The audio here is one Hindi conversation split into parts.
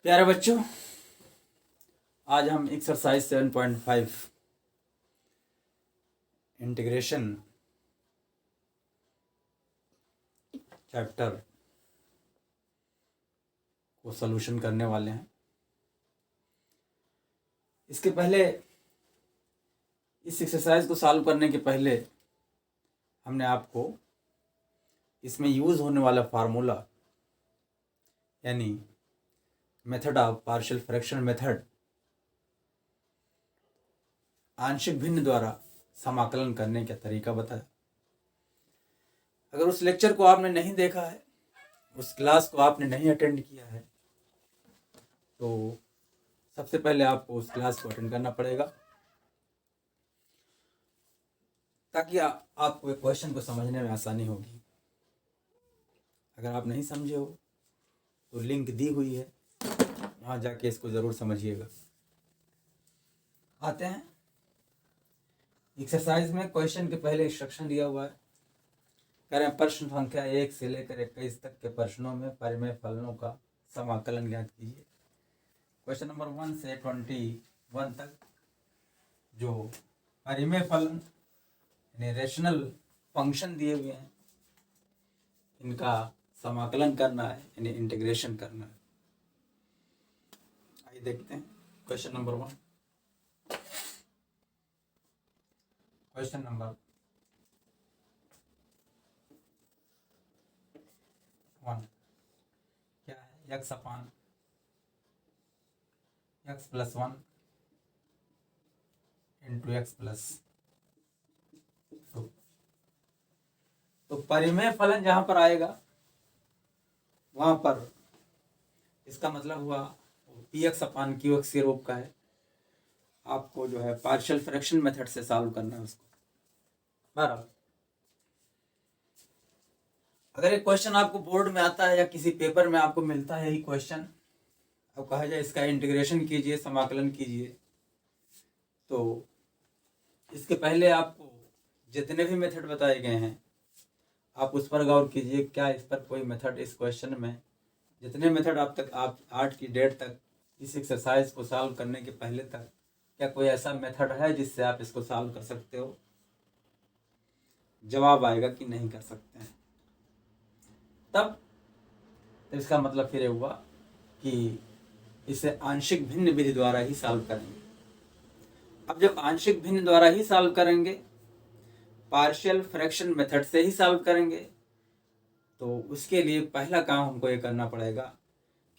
प्यारे बच्चों, आज हम एक्सरसाइज 7.5 इंटीग्रेशन चैप्टर को सॉल्यूशन करने वाले हैं। इसके पहले इस एक्सरसाइज को सॉल्व करने के पहले हमने आपको इसमें यूज़ होने वाला फार्मूला यानी method of partial fraction method, आंशिक भिन्न द्वारा समाकलन करने का तरीका बताया। अगर उस लेक्चर को आपने नहीं देखा है, उस क्लास को आपने नहीं अटेंड किया है, तो सबसे पहले आपको उस क्लास को अटेंड करना पड़ेगा ताकि आपको एक क्वेश्चन को समझने में आसानी होगी। अगर आप नहीं समझे हो तो लिंक दी हुई है, वहाँ जाके इसको ज़रूर समझिएगा। आते हैं एक्सरसाइज में। क्वेश्चन के पहले इंस्ट्रक्शन दिया हुआ है, कह रहे हैं प्रश्न संख्या 1 से लेकर 21 तक के प्रश्नों में परिमेय फलनों का समाकलन ज्ञात कीजिए। क्वेश्चन नंबर 1 से 21 तक जो परिमेय फलन यानी रेशनल फंक्शन दिए हुए हैं, इनका समाकलन करना है यानी इंटीग्रेशन करना है। आइए देखते हैं क्वेश्चन नंबर 1। क्वेश्चन नंबर 1 क्या है? x upon x plus 1 into x plus 2। तो परिमेय फलन जहां पर आएगा वहां पर इसका मतलब हुआ पी एक्स अपान क्यू एक्स के रूप का है। आपको जो है पार्शियल फ्रैक्शन मेथड से सॉल्व करना है उसको। बराबर, अगर एक क्वेश्चन आपको बोर्ड में आता है या किसी पेपर में आपको मिलता है यही क्वेश्चन, अब कहा जाए इसका इंटीग्रेशन कीजिए, समाकलन कीजिए, तो इसके पहले आपको जितने भी मेथड बताए गए हैं आप उस पर गौर कीजिए। क्या इस पर कोई मेथड, इस क्वेश्चन में जितने मेथड आप आज की डेट तक इस एक्सरसाइज को सॉल्व करने के पहले तक, क्या कोई ऐसा मेथड है जिससे आप इसको सॉल्व कर सकते हो? जवाब आएगा कि नहीं कर सकते हैं। तब तो इसका मतलब फिर हुआ कि इसे आंशिक भिन्न विधि द्वारा ही सॉल्व करेंगे। अब जब आंशिक भिन्न द्वारा ही सॉल्व करेंगे, पार्शियल फ्रैक्शन मेथड से ही सॉल्व करेंगे, तो उसके लिए पहला काम हमको ये करना पड़ेगा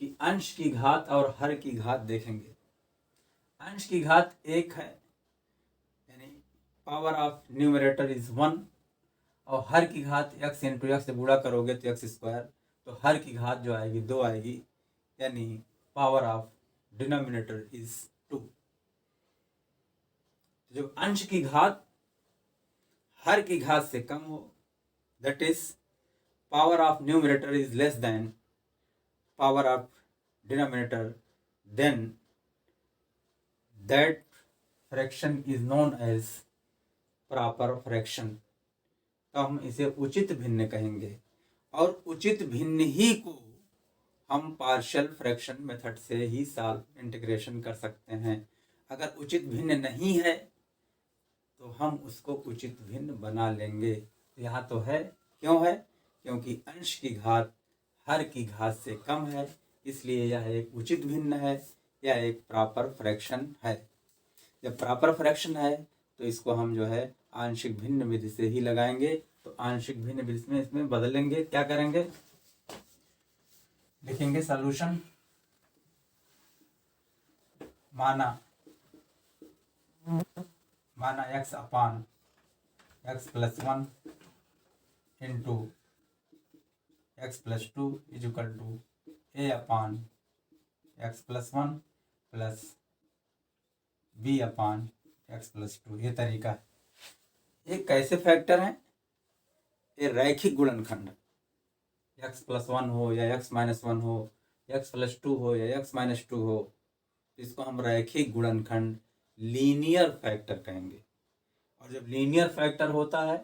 कि अंश की घात और हर की घात देखेंगे। अंश की घात 1 है यानी पावर ऑफ न्यूमरेटर इज 1, और हर की घात x इंटू एक्स से गुणा करोगे तो x स्क्वायर, तो हर की घात जो आएगी 2 आएगी, यानी पावर ऑफ डिनोमिनेटर इज 2। जब अंश की घात हर की घात से कम हो, that is power of numerator is less than power of denominator, then that fraction is known as proper fraction. तो हम इसे उचित भिन्न कहेंगे, और उचित भिन्न ही को हम पार्शियल फ्रैक्शन मेथड से ही सॉल्व इंटीग्रेशन कर सकते हैं। अगर उचित भिन्न नहीं है तो हम उसको उचित भिन्न बना लेंगे। यहाँ तो है, क्यों है? क्योंकि अंश की घात हर की घात से कम है, इसलिए यह एक उचित भिन्न है, यह एक प्रॉपर फ्रैक्शन है। जब प्रॉपर फ्रैक्शन है तो इसको हम जो है आंशिक भिन्न विधि से ही लगाएंगे। तो आंशिक भिन्न विधि में इसमें बदलेंगे, क्या करेंगे? लिखेंगे सॉल्यूशन, माना x upon x plus 1 into x plus 2 is equal to a upon x plus 1 plus b upon x plus 2। ये तरीका है। ये कैसे फैक्टर हैं? ये रैखिक गुणनखंड, x प्लस 1 हो या x माइनस 1 हो, x प्लस 2 हो या x माइनस 2 हो, इसको हम रैखिक गुणनखंड लीनियर फैक्टर कहेंगे। और जब लीनियर फैक्टर होता है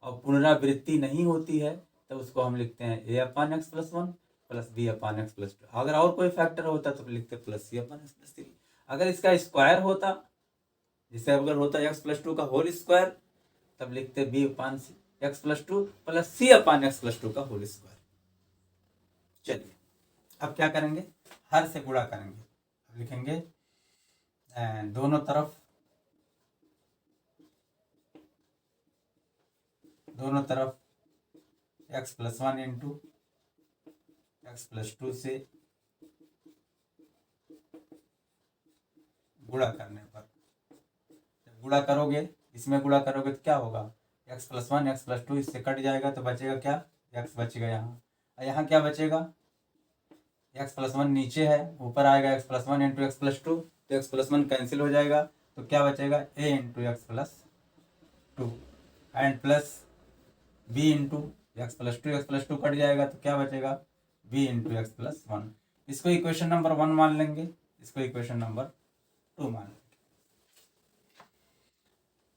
और पुनरावृत्ति नहीं होती है तो उसको हम लिखते हैं a upon x plus 1 plus B upon x plus 2। अगर और कोई फैक्टर होता तो लिखते plus c upon x plus 3। अगर इसका स्क्वायर होता, जैसे अगर होता एक्स प्लस 2 का होल स्क्वायर, तब लिखते B upon x plus 2 plus c upon x plus 2 का होल स्क्वायर। चलिए अब क्या करेंगे, हर से गुणा करेंगे। अब लिखेंगे दोनों तरफ x plus 1 into x plus 2 से गुणा करने पर, जब गुणा करोगे, इसमें गुणा करोगे तो क्या होगा, एक्स प्लस 1 एक्स प्लस 2 इससे कट जाएगा तो बचेगा क्या, एक्स बचेगा यहाँ। और यहाँ क्या बचेगा, एक्स प्लस 1 नीचे है, ऊपर आएगा x plus 1 into x plus 2, तो एक्स प्लस 1 कैंसिल हो जाएगा, तो क्या बचेगा A into x plus 2 and plus B into x plus 2 cut जाएगा तो क्या बचेगा बी इंटू एक्स प्लस 1। इसको इक्वेशन नंबर 1 मान लेंगे, इसको इक्वेशन नंबर 2 मान लेंगे।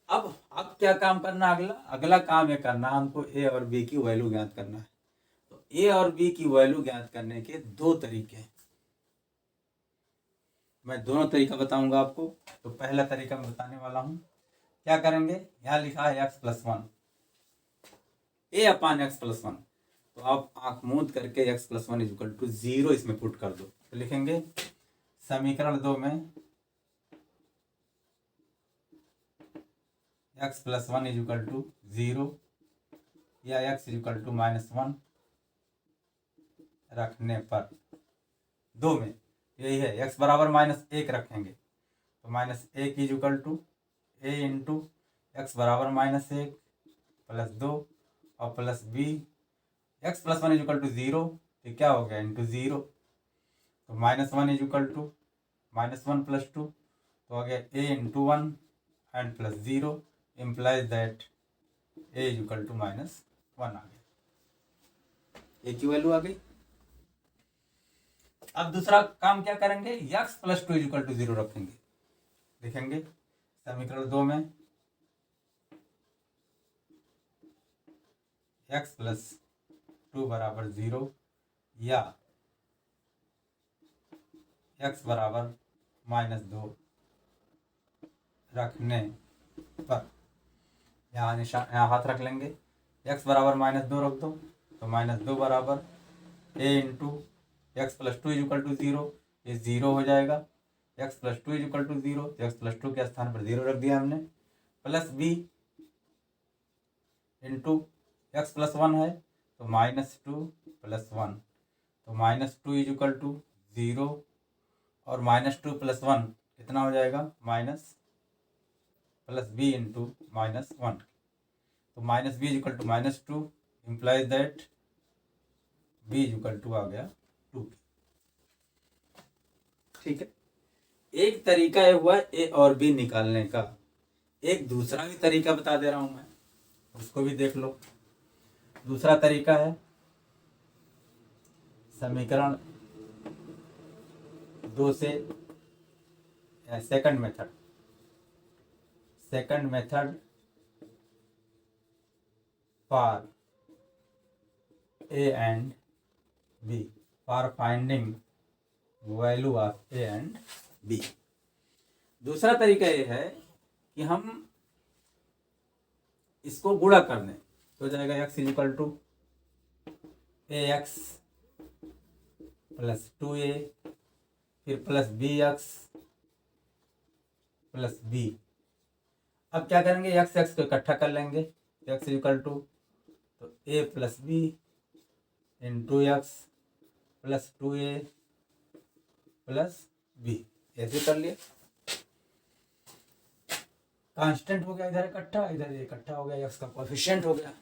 अब क्या काम करना, अगला काम ये करना, हमको ए और बी की वैल्यू ज्ञात करना है। तो ए और बी की वैल्यू ज्ञात करने के दो तरीके हैं, मैं दोनों तरीका बताऊंगा आपको। तो पहला तरीका मैं बताने वाला हूं, क्या करेंगे, यहाँ लिखा है x plus 1, a upon x plus 1, तो आप आंख मूंद करके x plus 1 is equal to 0 इसमें पुट कर दो। तो लिखेंगे समीकरण 2 में x plus 1 is equal to 0 या एक्स इज इक्वल टू -1 रखने पर, दो में यही है, एक्स बराबर -1 रखेंगे तो -1 is equal to A into x बराबर -1 प्लस 2 और plus b, x plus 1 is equal to 0, तो क्या हो गया इंटू 0, तो -1 इज इक्वल टू -1 प्लस 2, तो आ गया A into 1 and plus 0 implies that A is equal to -1 आ गया, ए की वैल्यू आ गई। अब दूसरा काम क्या करेंगे, x plus 2 is equal to 0 रखेंगे। लिखेंगे समीकरण 2 में एक्स प्लस 2 बराबर 0 या एक्स बराबर -2 रखने पर, यहाँ हाथ रख लेंगे, एक्स बराबर -2 रख दो, तो -2 बराबर A into x plus 2 is equal to 0, ये 0 हो जाएगा, X plus 2 is equal to 0, तो एक्स प्लस 2 के स्थान पर 0 रख दिया हमने, plus B into x plus 1 है तो -2 प्लस 1, तो -2 इज इक्वल टू 0 और -2 प्लस 1 कितना हो जाएगा माइनस, प्लस बी इंटू -1, तो minus B is equal to -2 implies that B is equal to आ गया 2। ठीक है, एक तरीका ये हुआ ए और बी निकालने का, एक दूसरा भी तरीका बता दे रहा हूं मैं, उसको भी देख लो। दूसरा तरीका है समीकरण 2 से second method for a and b, for finding value of a and b. दूसरा तरीका ये है कि हम इसको गुणा कर दें, तो हो जाएगा x is equal to a x plus 2a फिर plus b x plus b. अब क्या करेंगे, एक्स एक्स को इकट्ठा कर लेंगे, एक्स इज इक्वल टू तो A plus B into x plus 2a plus B, ऐसे कर लिया, कांस्टेंट हो गया, इधर इकट्ठा इधर इकट्ठा हो गया, एक्स का कोएफिशिएंट हो गया।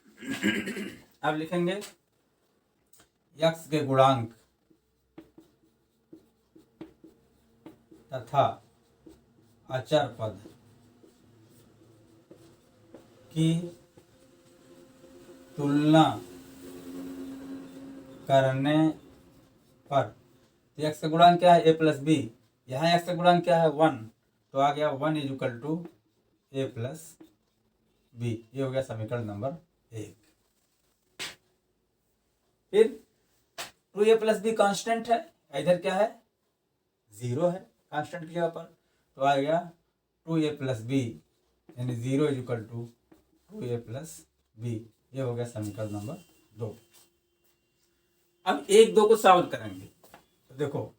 अब लिखेंगे एक्स के गुणांक तथा अचर पद की तुलना करने पर, एक्स का गुणांक क्या है ए प्लस बी, यहाँ एक्स का गुणांक क्या है 1, तो आ गया 1 is equal to a plus b, ये हो गया समीकरण नंबर 1। फिर 2a+b कांस्टेंट है, इधर क्या है 0 है कांस्टेंट की जगह पर, तो आ गया 2a+b यानी 0 इज इक्वल टू 2a+b। ये हो गया समीकरण नंबर 2। अब 1 2 को सॉल्व करेंगे तो देखो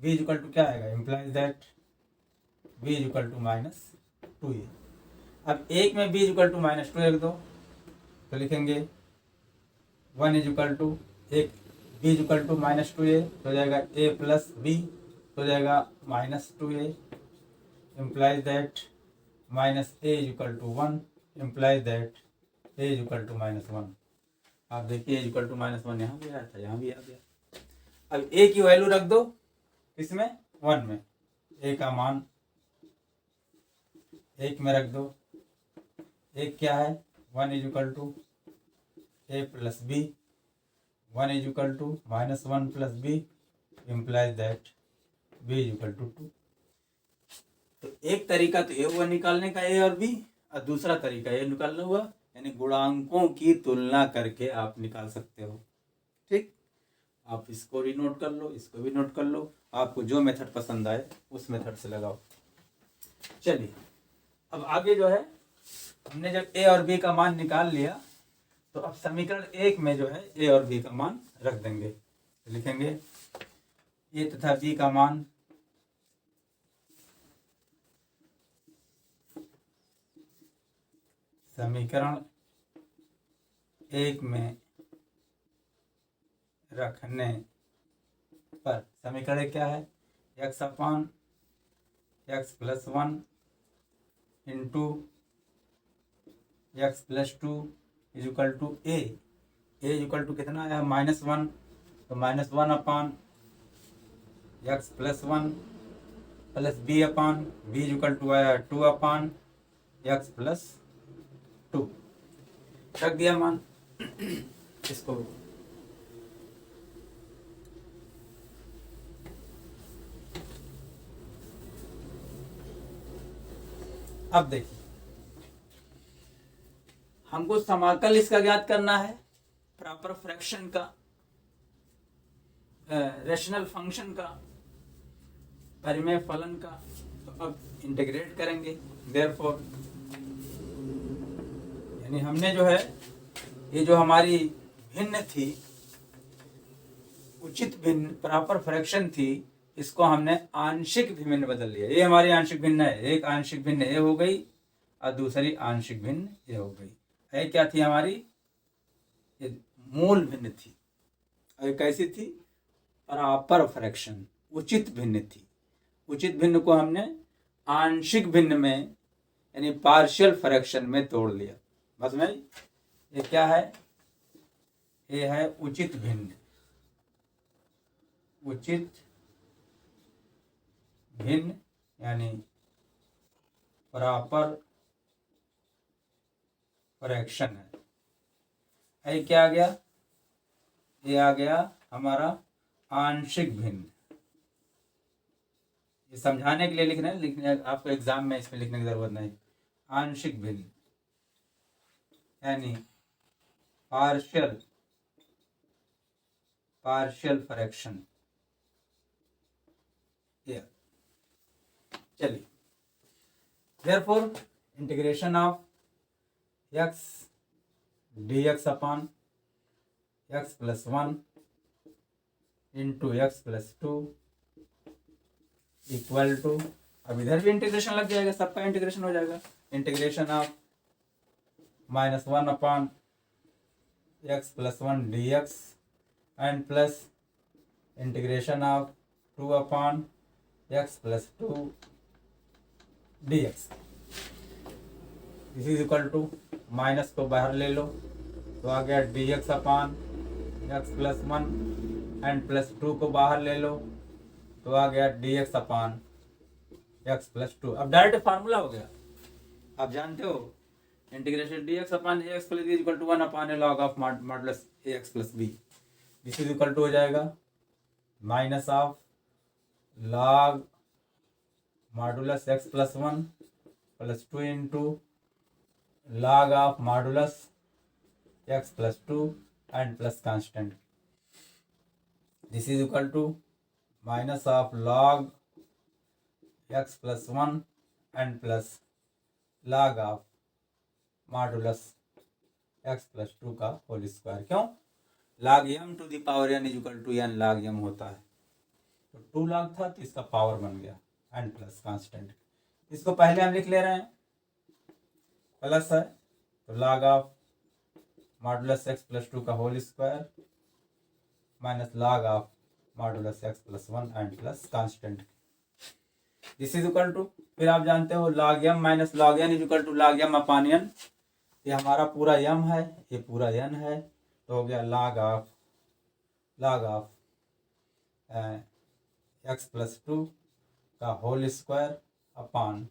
b इज इक्वल टू क्या आएगा, implies that b is equal to -2a। अब एक में b इज इक्वल टू -2 रख दो तो लिखेंगे 1 इज इक्वल टू एक b is equal to -2a तो हो जाएगा a+b तो हो जाएगा -2a, implies that -a is equal to 1, implies that a is equal to -1। आप देखिए a इज इक्वल टू -1 यहाँ भी आया था, यहाँ भी आ गया। अब a की वैल्यू रख दो इसमें 1 में, a का मान 1 में रख दो। एक क्या है 1 is equal to a+b, 1 is equal to -1+b, implies that b is equal to 2। तो एक तरीका तो ये हुआ निकालने का a और b, और दूसरा तरीका ये निकालना हुआ यानी गुणांकों की तुलना करके आप निकाल सकते हो। ठीक, आप इसको भी नोट कर लो, इसको भी नोट कर लो, आपको जो मेथड पसंद आए उस मेथड से लगाओ। चलिए अब आगे जो है, हमने जब a और b का मान निकाल लिया तो अब समीकरण 1 में जो है a और b का मान रख देंगे। तो लिखेंगे a तथा b का मान समीकरण 1 में रखने पर, समीकरण 1 क्या है, x/(x+1) into x+2 is equal to a is equal to कितना है -1, तो -1/(x+1) plus b is equal to आया 2/(x+2) रख दिया मान। इसको अब देखिए हमको समाकल इसका ज्ञात करना है, प्रॉपर फ्रैक्शन का, रेशनल फंक्शन का, परिमेय फलन का। तो अब इंटीग्रेट करेंगे, देयरफॉर यानी हमने जो है ये जो हमारी भिन्न थी, उचित भिन्न प्रॉपर फ्रैक्शन थी, इसको हमने आंशिक भिन्न बदल लिया। ये हमारी आंशिक भिन्न है, एक आंशिक भिन्न ए हो गई और दूसरी आंशिक भिन्न ए हो गई। ये क्या थी हमारी, ये मूल भिन्न थी, और कैसी थी, प्रॉपर फ्रैक्शन, उचित भिन्न थी। उचित भिन्न को हमने आंशिक भिन्न में यानी पार्शियल फ्रैक्शन में तोड़ लिया। बस में ये क्या है, ये है उचित भिन्न। उचित भिन्न यानी प्रॉपर फ्रैक्शन है। ये क्या आ गया, ये आ गया हमारा आंशिक भिन्न। ये समझाने के लिए लिखना है, लिखने आपको एग्जाम में इसमें लिखने की जरूरत नहीं। आंशिक भिन्न यानी पार्शियल फ्रैक्शन। चलिए, therefore integration of x dx upon x+1 into x+2 equal to, अब इधर भी इंटीग्रेशन लग जाएगा, सबका इंटीग्रेशन हो जाएगा। Integration of -1 upon x+1 dx and plus integration of 2 upon x+2 dx। This is equal to, minus को बाहर ले लो तो आ गया dx अपॉन x+1 एंड +2 को बाहर ले लो तो आ गया dx अपॉन x+2। अब डायरेक्ट फार्मूला हो गया, आप जानते हो integration dx upon ax plus b equal to 1 upon a log of modulus ax plus b। This is equal to हो जाएगा minus of log modulus x+1 +2 into log of modulus x+2 and plus constant. This is equal to minus of log x plus one and plus log of modulus x plus two का होल स्क्वायर। क्यों? log m to the power n is equal to n log m होता है, तो 2 log था तो इसका पावर बन गया n प्लस कांस्टेंट। इसको पहले हम लिख ले रहे हैं, प्लस है तो log of modulus x plus two का whole square minus log of modulus x plus one and plus constant. This is equal to, फिर आप जानते हो log m minus log n is equal to log m upon n। ये हमारा पूरा m है, ये पूरा n है, तो हो गया log of x plus two का whole square upon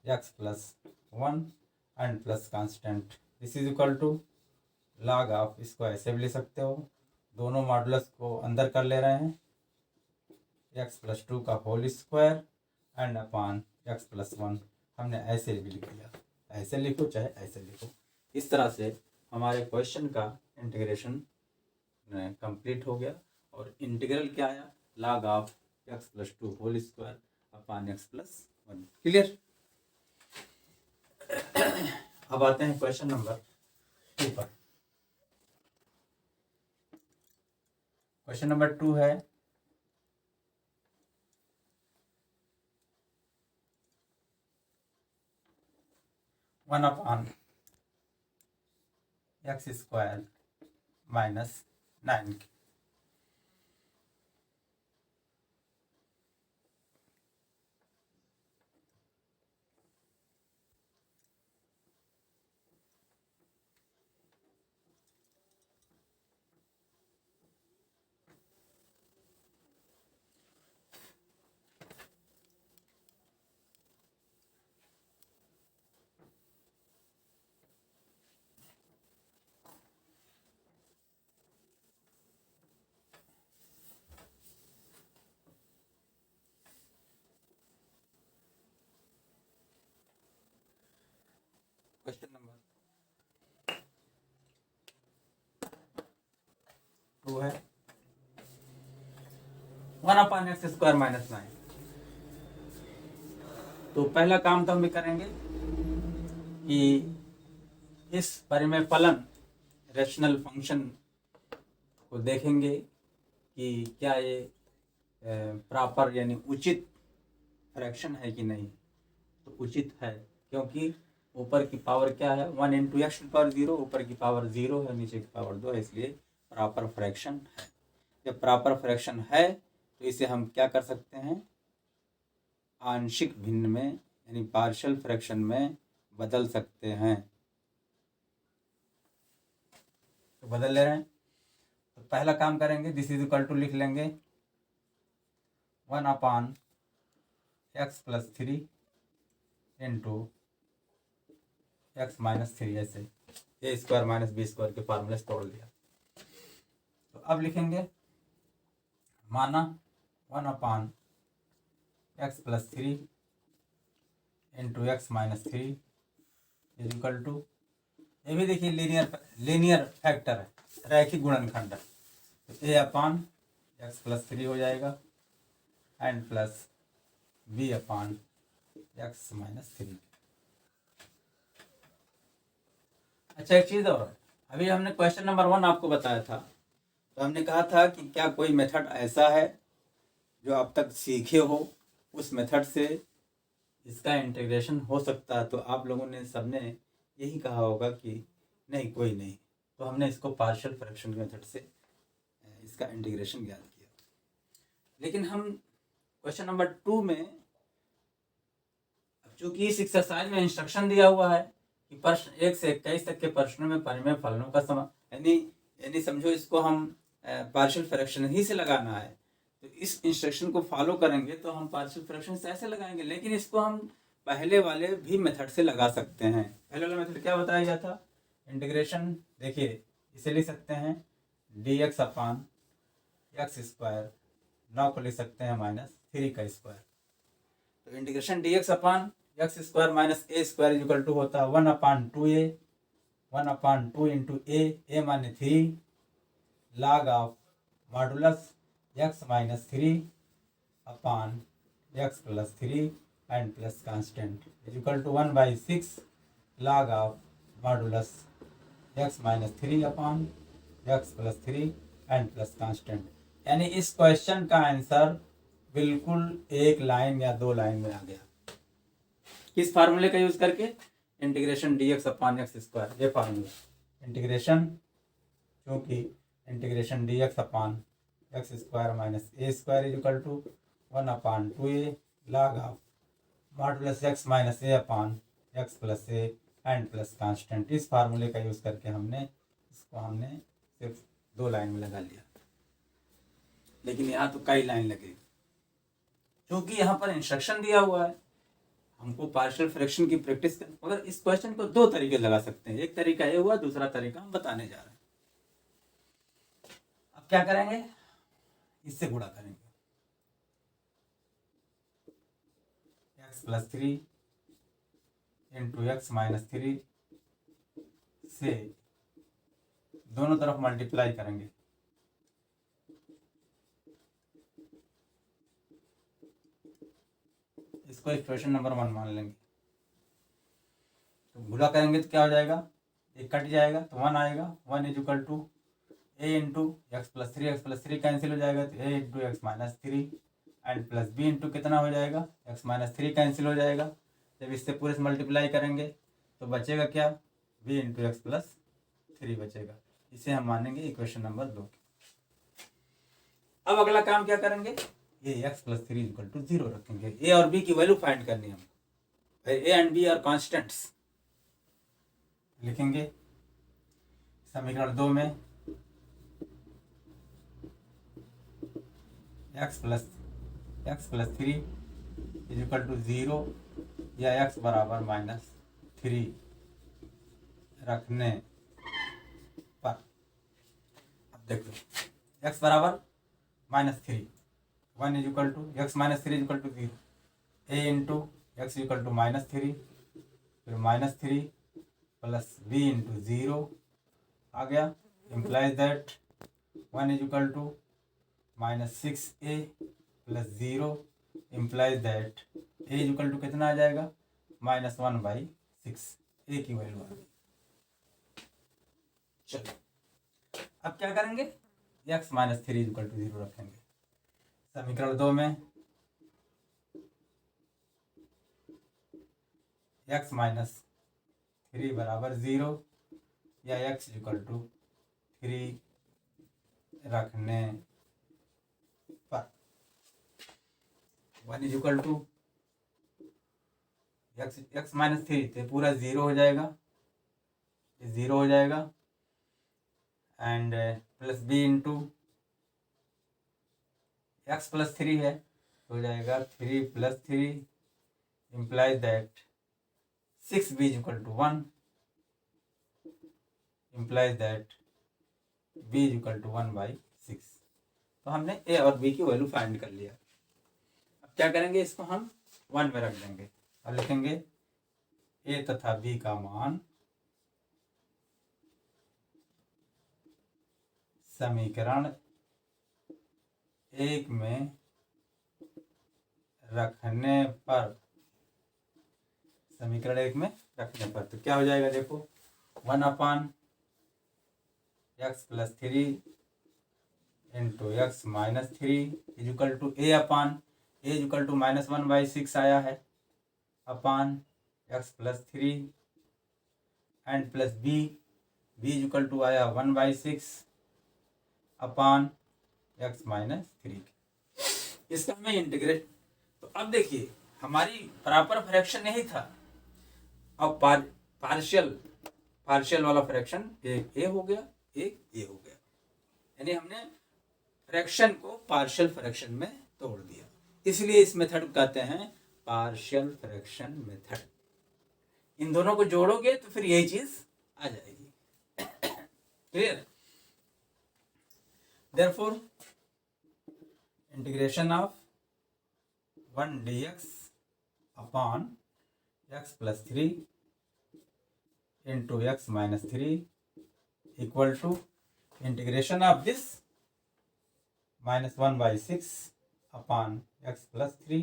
x plus one and plus constant. This is equal to log of, इसको ऐसे भी ले सकते हो, दोनों मॉडुलस को अंदर कर ले रहे हैं, एक्स प्लस टू का whole square and upon x plus one. हमने ऐसे भी लिख दिया, ऐसे लिखो चाहे ऐसे लिखो। इस तरह से हमारे क्वेश्चन का इंटीग्रेशन कंप्लीट हो गया और इंटीग्रल क्या आया, log of x plus two whole square upon x plus one. Clear? अब आते हैं क्वेश्चन नंबर 2 पर। क्वेश्चन नंबर 2 है, one upon x square minus 9। Question number 2 है, one upon x square minus 9। तो पहला काम तो हम भी करेंगे कि इस परिमेय फलन रैशनल फंक्शन को देखेंगे कि क्या ये प्रॉपर यानी उचित फ्रैक्शन है कि नहीं। तो उचित है, क्योंकि ऊपर की पावर क्या है, 1 इंटू एक्स की पावर 0, ऊपर की पावर 0 है, नीचे की पावर 2 है, इसलिए प्रॉपर फ्रैक्शन है। जब प्रॉपर फ्रैक्शन है तो इसे हम क्या कर सकते हैं, आंशिक भिन्न में यानी पार्शियल फ्रैक्शन में बदल सकते हैं। तो बदल ले रहे हैं, तो पहला काम करेंगे, दिस इज इक्वल टू लिख लेंगे 1 upon x plus 3 into x minus 3, ऐसे A square minus B square के फार्मूले तोड़ दिया। तो अब लिखेंगे माना 1 upon x plus 3 into x minus 3 is equal to, ये भी देखिए लीनियर फैक्टर है, रैखिक गुणनखंड है, तो ए अपान एक्स प्लस 3 हो जाएगा and plus B upon x minus 3। अच्छा, एक चीज़ और, अभी हमने क्वेश्चन नंबर 1 आपको बताया था, तो हमने कहा था कि क्या कोई मेथड ऐसा है जो आप तक सीखे हो, उस मेथड से इसका इंटीग्रेशन हो सकता है। तो आप लोगों ने सबने यही कहा होगा कि नहीं, कोई नहीं। तो हमने इसको पार्शियल फ्रैक्शन के मेथड से इसका इंटीग्रेशन ज्ञात किया। लेकिन हम क्वेश्चन नंबर 2 में, चूंकि इस एक्सरसाइज में इंस्ट्रक्शन दिया हुआ है कि प्रश्न 1 से 21 तक के प्रश्नों में परिमेय फलनों का यानी समझो इसको हम पार्शियल फ्रैक्शन ही से लगाना है, तो इस इंस्ट्रक्शन को फॉलो करेंगे तो हम पार्शियल फ्रैक्शन से ऐसे लगाएंगे। लेकिन इसको हम पहले वाले भी मेथड से लगा सकते हैं। पहले वाला मेथड क्या बताया गया था, इंटीग्रेशन, देखिए इसे लिख सकते हैं dx अपान एक्स स्क्वायर, 9 को लिख सकते हैं माइनस 3 का स्क्वायर। तो integration dx upon x square minus a square equal to होता है 1 अपान 2a, 1 अपान 2 इंटू ए माने 3 log of modulus x minus three upon x plus three and plus constant is equal to 1/6 log of modulus x minus three upon x plus three and plus constant. यानी इस क्वेश्चन का आंसर बिल्कुल एक लाइन या दो लाइन में आ गया। किस फार्मूले का यूज करके? Integration d x upon x square, ये फार्मूला इंटीग्रेशन, क्योंकि integration d x upon x square minus a square is equal to 1/2a log of modulus x minus a upon x plus a and plus constant. इस फार्मूले का यूज करके हमने सिर्फ दो लाइन में लगा लिया, लेकिन यहाँ तो कई लाइन लगेगी, क्योंकि यहाँ पर इंस्ट्रक्शन दिया हुआ है हमको पार्शियल फ्रैक्शन की प्रैक्टिस कर। मगर इस क्वेश्चन को दो तरीके लगा सकते हैं, एक तरीका ये हुआ, दूसरा तरीका हम बताने जा रहे हैं। अब क्या करेंगे? इससे गुणा करेंगे, x plus three into x minus three से दोनों तरफ मल्टीप्लाई करेंगे, इसको इक्वेशन नंबर 1 मान लेंगे। तो गुणा करेंगे तो क्या हो जाएगा? एक कट जाएगा तो 1 आएगा। 1 is equal to A into x plus three cancel हो जाएगा तो A into x minus three and plus B into कितना हो जाएगा? एक्स माइनस थ्री कैंसिल हो जाएगा। जब इससे पूरे से मल्टीप्लाई करेंगे तो बचेगा क्या? B into x plus three बचेगा। इसे हम मानेंगे इक्वेशन नंबर 2। अब अगला काम क्या करेंगे? ये x plus three equal to 0 रखेंगे। ए और बी की वैल्यू फाइंड करनी है हमको। A and b are constants. लिखेंगे समीकरण 2 में x plus three is equal to 0 या एक्स बराबर माइनस थ्री रखने पर, अब देखो एक्स बराबर minus three, 1 is equal to x minus three is equal to 0, A into X equal to minus three, फिर minus three plus B into 0 आ गया। Implies that 1 is equal to minus 6a plus 0 implies that A is equal to कितना आ जाएगा? -1/6। ए की वैल्यू आ गई। चलो अब क्या करेंगे? X minus three is equal to 0 रखेंगे। समीकरण 2 में एक्स माइनस थ्री बराबर 0 या एक्स इक्वल टू 3 रखने पर 1 is equal to x minus three तो पूरा 0 हो जाएगा, ये 0 हो जाएगा and plus B into x plus three है तो हो जाएगा 3 plus three implies that 6b is equal to 1 implies that b is equal to 1/6। तो हमने a और b की वैल्यू फाइंड कर लिया। अब क्या करेंगे? इसको हम 1 में रख देंगे और लिखेंगे a तथा b का मान समीकरण 1 में रखने पर, समीकरण 1 में रखने पर तो क्या हो जाएगा? देखो 1/x plus three into x minus three is equal to A is equal to -1/6 आया है upon x plus three and plus B is equal to आया 1/6 अपान एक्स माइनस थ्री। इसका हमें इंटीग्रेट, तो अब देखिए हमारी प्रॉपर फ्रैक्शन यही था। अब पार्शियल वाला फ्रैक्शन एक ए हो गया, एक ए हो गया, यानी हमने फ्रैक्शन को पार्शियल फ्रैक्शन में तोड़ दिया। इसलिए इस मेथड को कहते हैं पार्शियल फ्रैक्शन मेथड। इन दोनों को जोड़ोगे तो फिर यही चीज आ जाएगी। Clear? Therefore, integration of 1 dx upon x plus 3 into x minus 3 equal to integration of this -1/6 upon x plus 3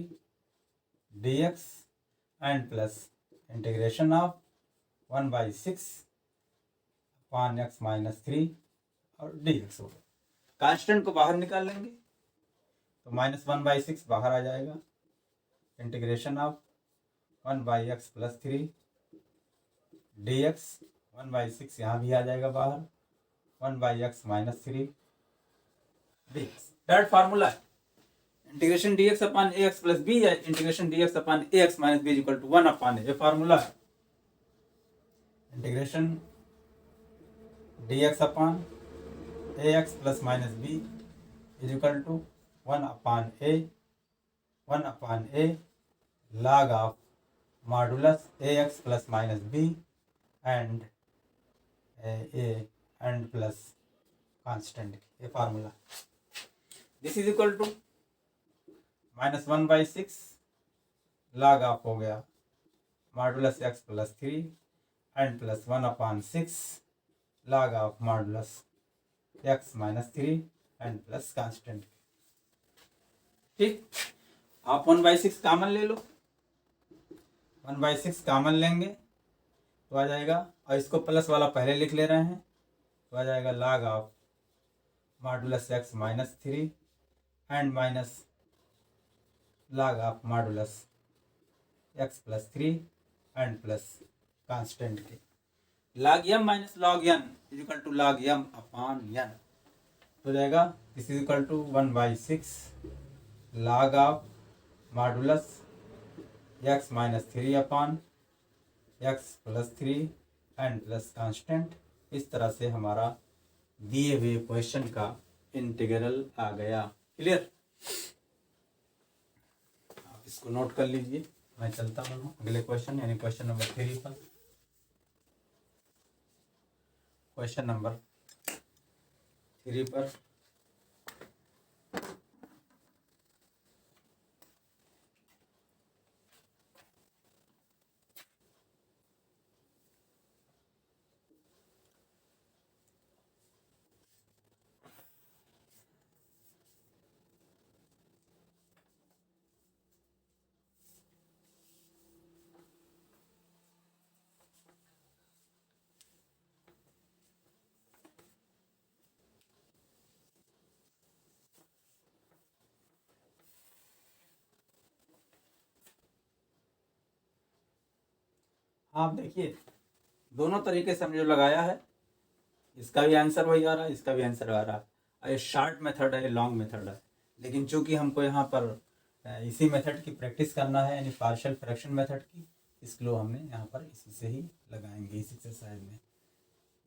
dx and plus integration of 1/6 upon x minus 3 और dx होगा। कांस्टेंट को बाहर निकाल लेंगे तो -1/6 बाहर आ जाएगा, integration of 1/x plus 3 dx 1/6 यहाँ भी आ जाएगा बाहर, 1/x minus 3 dx। That formula है integration dx upon ax plus b है, integration dx upon ax minus b equal to 1 upon a, ये फार्मूला है। Integration dx upon ax plus minus b is equal to 1 upon a log of modulus ax plus minus b and plus constant, ये formula. This is equal to -1/6 log of हो गया modulus x plus 3 and plus 1/6 log of modulus x minus 3 and plus constant. ठीक, आप 1/6 कॉमन ले लो, 1/6 कॉमन लेंगे तो आ जाएगा, और इसको प्लस वाला पहले लिख ले रहे हैं तो आ जाएगा log of modulus x minus 3 and minus log of modulus x plus 3 and plus constant के। log m minus log n is equal to log m upon n हो जाएगा। This is equal to 1/6 log of modulus x minus 3 upon x plus 3 and plus constant. इस तरह से हमारा दिए हुए क्वेश्चन का इंटीग्रल आ गया। क्लियर, आप इसको नोट कर लीजिए, मैं चलता हूँ अगले क्वेश्चन यानी क्वेश्चन नंबर 3 पर। क्वेश्चन नंबर 3 पर आप देखिए दोनों तरीके से हमने जो लगाया है, इसका भी आंसर वही आ रहा है, इसका भी आंसर आ रहा है। ये शॉर्ट मेथड है, ये लॉन्ग मेथड है, लेकिन चूंकि हमको यहाँ पर इसी मेथड की प्रैक्टिस करना है यानी पार्शियल फ्रैक्शन मेथड की, इसलिए हमने यहाँ पर इसी से ही लगाएंगे इस एक्सरसाइज में।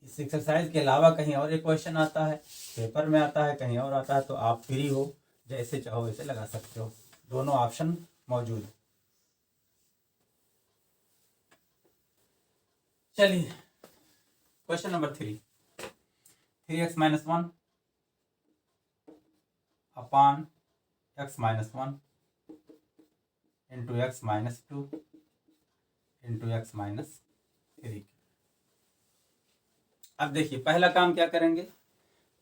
इस एक्सरसाइज के अलावा कहीं और एक क्वेश्चन आता है, पेपर में आता है, कहीं और आता है, तो आप फ्री हो, जैसे चाहो वैसे लगा सकते हो, दोनों ऑप्शन मौजूद है। चलिए question number 3x minus 1 upon x minus 1 into x minus 2 into x minus 3। अब देखिए पहला काम क्या करेंगे,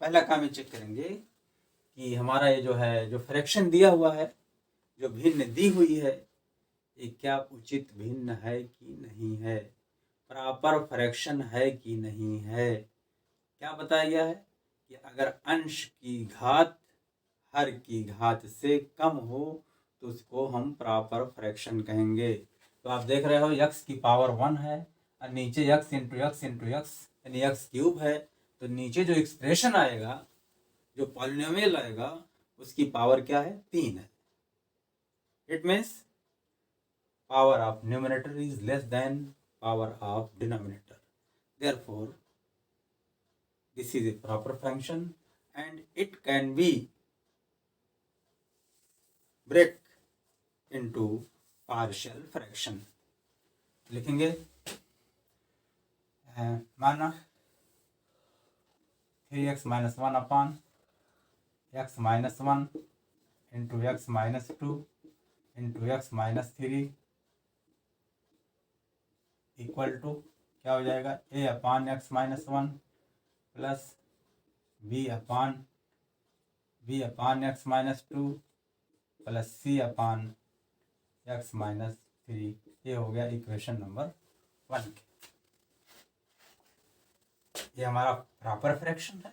पहला काम ये चेक करेंगे कि हमारा ये जो है, जो फ्रैक्शन दिया हुआ है, जो भिन्न दी हुई है, ये क्या उचित भिन्न है कि नहीं है, प्रॉपर फ्रैक्शन है कि नहीं है। क्या बताया गया है कि अगर अंश की घात हर की घात से कम हो तो उसको हम प्रॉपर फ्रैक्शन कहेंगे। तो आप देख रहे हो x की पावर 1 है और नीचे x into x into x यानी x क्यूब है, तो नीचे जो एक्सप्रेशन आएगा, जो पॉलिनोमियल आएगा, उसकी पावर क्या है, 3 है। It means power of numerator is less then power of denominator. Therefore, this is a proper function and it can be break into partial fraction. लिखेंगे माना 3x minus 1 upon x minus 1 into x minus 2 into x minus 3 equal to क्या हो जाएगा, a upon x minus 1 plus b upon b upon x minus two plus c upon x minus three. ये हो गया इक्वेशन नंबर 1 ये हमारा प्रॉपर फ्रैक्शन है,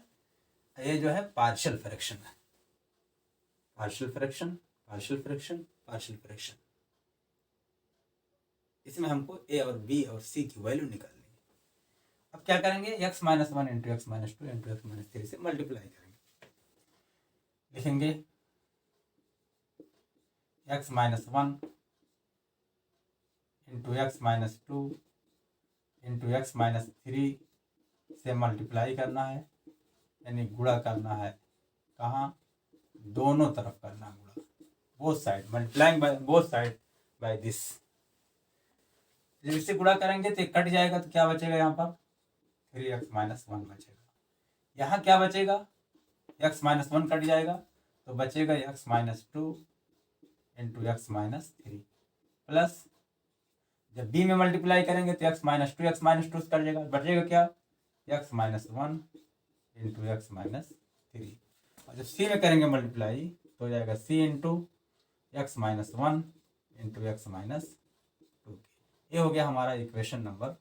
ये जो है पार्शियल फ्रैक्शन है। Partial fraction, partial fraction, partial fraction, इसमें हमको ए और बी और सी की वैल्यू निकालनी है। अब क्या करेंगे, x minus one into x minus two into x minus three से मल्टीप्लाई करेंगे। लिखेंगे x minus one into x minus two into x minus three से मल्टीप्लाई करना है, यानी गुणा करना है। कहाँ, दोनों तरफ करना है गुणा, both side, multiplying by both side by this. जब इससे गुणा करेंगे तो कट जाएगा, तो क्या बचेगा यहाँ पर 3x माइनस वन बचेगा। यहाँ क्या बचेगा, x माइनस वन कट जाएगा तो बचेगा x minus two into x minus three plus, जब b में मल्टीप्लाई करेंगे तो x माइनस टू कट जाएगा, बचेगा क्या x minus one into x minus three. और जब c में करेंगे मल्टीप्लाई तो हो जाएगा c into x minus one into x minus to. ये हो गया हमारा इक्वेशन नंबर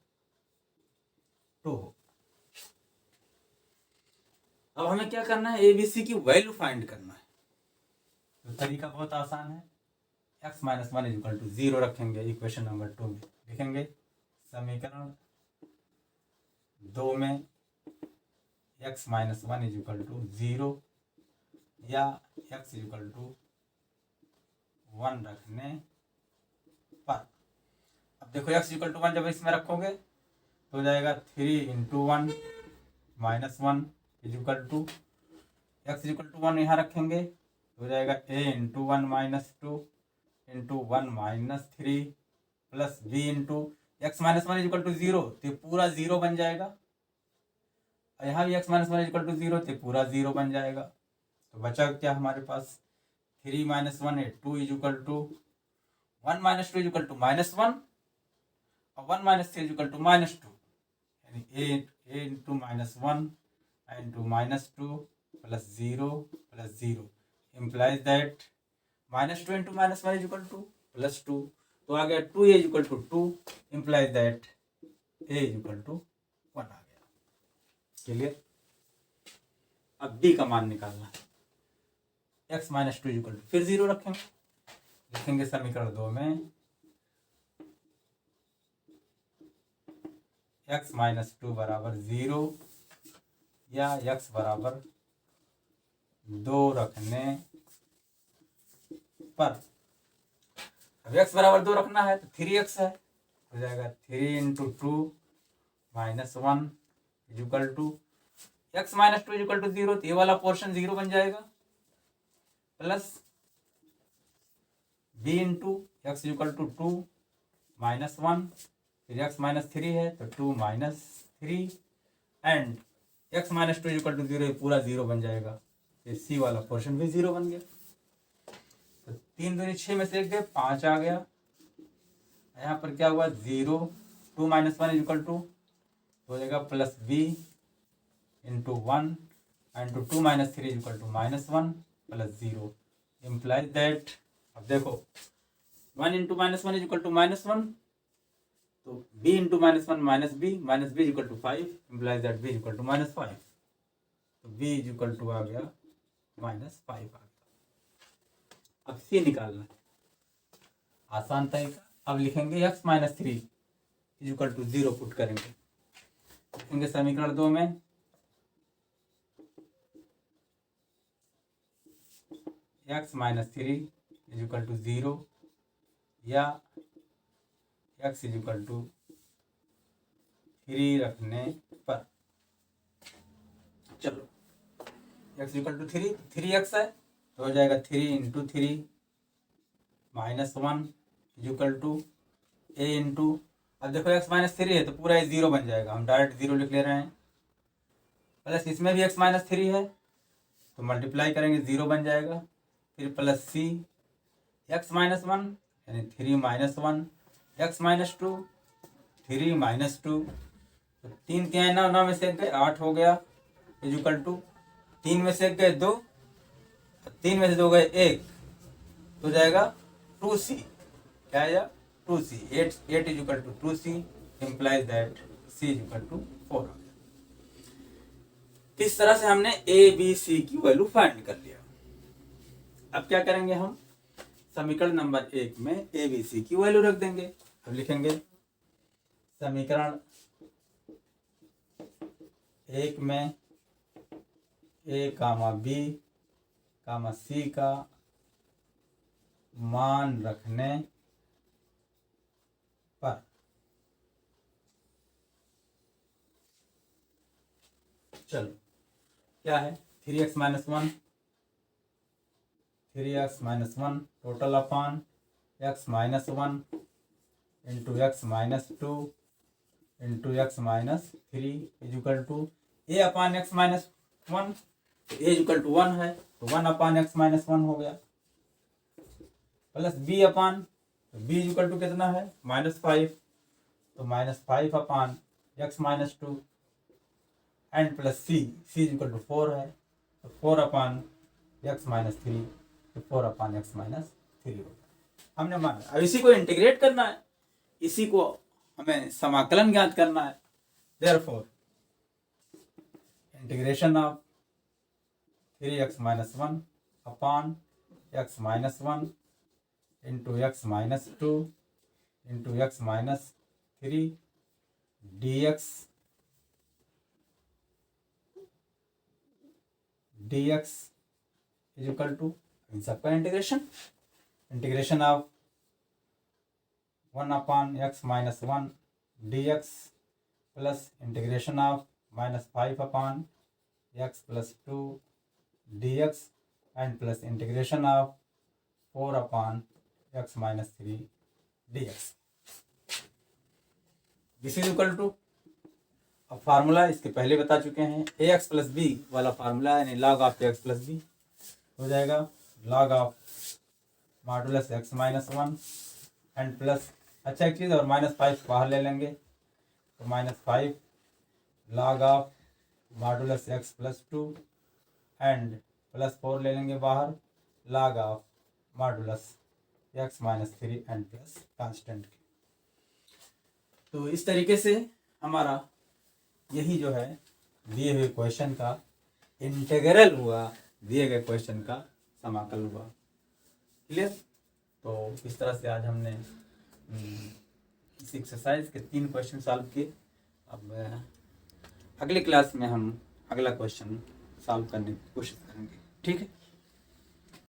2। अब हमें क्या करना है, ए बी सी की वैल्यू फाइंड करना है। तो तरीका बहुत आसान है, x minus one is equal to 0 रखेंगे इक्वेशन नंबर 2 में। लिखेंगे समीकरण 2 में x minus one is equal to 0 या x इज इक्वल टू 1 रखने पर, अब देखो x इक्वल टू 1 जब इसमें रखोगे तो हो जाएगा 3 into one minus one is equal to, x equal to 1 यहाँ रखेंगे तो हो जाएगा a into one minus two into one minus three plus b into x minus one is equal to 0, तो ये पूरा 0 बन जाएगा। और यहाँ भी x minus one is equal to 0 तो पूरा 0 बन जाएगा। तो बचा क्या हमारे पास, 3 माइनस वन है 2 is equal to 1 minus two is equal to minus one और 1 minus three is equal to minus two, यानी a into minus one into minus two plus zero implies that minus two into minus one is equal to plus two, तो आ गया 2a is equal to 2 implies that a is equal to 1 आ गया। क्लियर। अब b का मान निकालना है, x minus two is equal to, फिर 0 रखेंगे। लिखेंगे समीकरण 2 में x माइनस टू बराबर 0 या x बराबर 2 रखने पर, अब x बराबर 2 रखना है तो 3x है, हो जाएगा 3 into two minus one is equal to, x minus two is equal to 0, तो ये वाला पोर्शन 0 बन जाएगा, plus b into x is equal to 2 minus one, फिर x माइनस थ्री है तो 2 minus three and x minus two is equal to 0, पूरा 0 बन जाएगा। ये सी वाला पोर्शन भी 0 बन गया। तो 3 दूनी 6 में से एक गए 5 आ गया। यहाँ पर क्या हुआ 0, 2 minus one is equal to हो जाएगा plus b into one into 2 minus three is equal to minus one plus 0 implies that, अब देखो 1 into minus one is equal to minus one, तो b into minus one minus b is equal to 5 implies that b is equal to minus 5, तो b इज इक्वल टू आ गया माइनस 5 आ गया। अब c निकालना है, आसान तरीका। अब लिखेंगे x minus three is equal to 0 put करेंगे। लिखेंगे समीकरण 2 में x minus three is equal to 0 या x इज इक्वल टू 3 रखने पर, चलो x इक्वल टू 3x है तो हो जाएगा 3 into three minus one is equal to a into, अब देखो x माइनस थ्री है तो पूरा 0 बन जाएगा, हम डायरेक्ट 0 लिख ले रहे हैं, प्लस इसमें भी x माइनस थ्री है तो मल्टीप्लाई करेंगे 0 बन जाएगा, फिर plus c x minus one यानी 3 minus one, x minus to 3 minus two, तो 3 9 9 में से एक गए 8 हो गया इज इक्वल टू 3 में से एक गए 2 3 में से 2 गए 1, तो हो जाएगा 2c। क्या आया? 2c। 8 is equal to 2c implies that c is equal to 4। इस तरह से हमने ए बी सी की वैल्यू फाइंड कर लिया। अब क्या करेंगे हम? समीकरण नंबर 1 में ए बी सी की वैल्यू रख देंगे। अब लिखेंगे समीकरण 1 में ए कामा बी कामा सी का मान रखने पर चलो क्या है? 3x minus 1 total upon x minus 1 into x minus 2 into x minus 3 is equal to a upon x minus 1। A is equal to 1 है तो 1 अपान एक्स माइनस 1 हो गया, plus B upon B is equal to कितना है? -5, तो -5 upon x minus 2 and plus C is equal to 4 है तो 4 अपान एक्स माइनस 3, तो 4 अपान एक्स माइनस 3 हो गया। हमने माना। अब इसी को इंटीग्रेट करना है, इसी को हमें समाकलन ज्ञात करना है। Therefore integration of 3x minus 1 upon x minus 1 into x minus 2 into x minus 3 dx is equal to, इन सबका integration of 1 upon x minus 1 dx plus integration of -5 upon x plus 2 dx and plus integration of 4 upon x minus 3 dx। This is equal to, अब फार्मूला इसके पहले बता चुके हैं, ए एक्स प्लस बी वाला फार्मूला यानी log of x plus b हो जाएगा log of modulus x minus 1 and plus, अच्छा एक चीज़ और, -5 बाहर ले लेंगे तो -5 log of modulus x plus 2 and plus 4 ले लेंगे बाहर log of modulus x minus 3 and plus constant के। तो इस तरीके से हमारा यही जो है दिए हुए क्वेश्चन का इंटीग्रल हुआ, दिए गए क्वेश्चन का समाकल हुआ। क्लियर? तो इस तरह से आज हमने इस एक्सरसाइज के 3 क्वेश्चन सॉल्व किए। अब अगले क्लास में हम अगला क्वेश्चन सॉल्व करने की कोशिश करेंगे। ठीक है?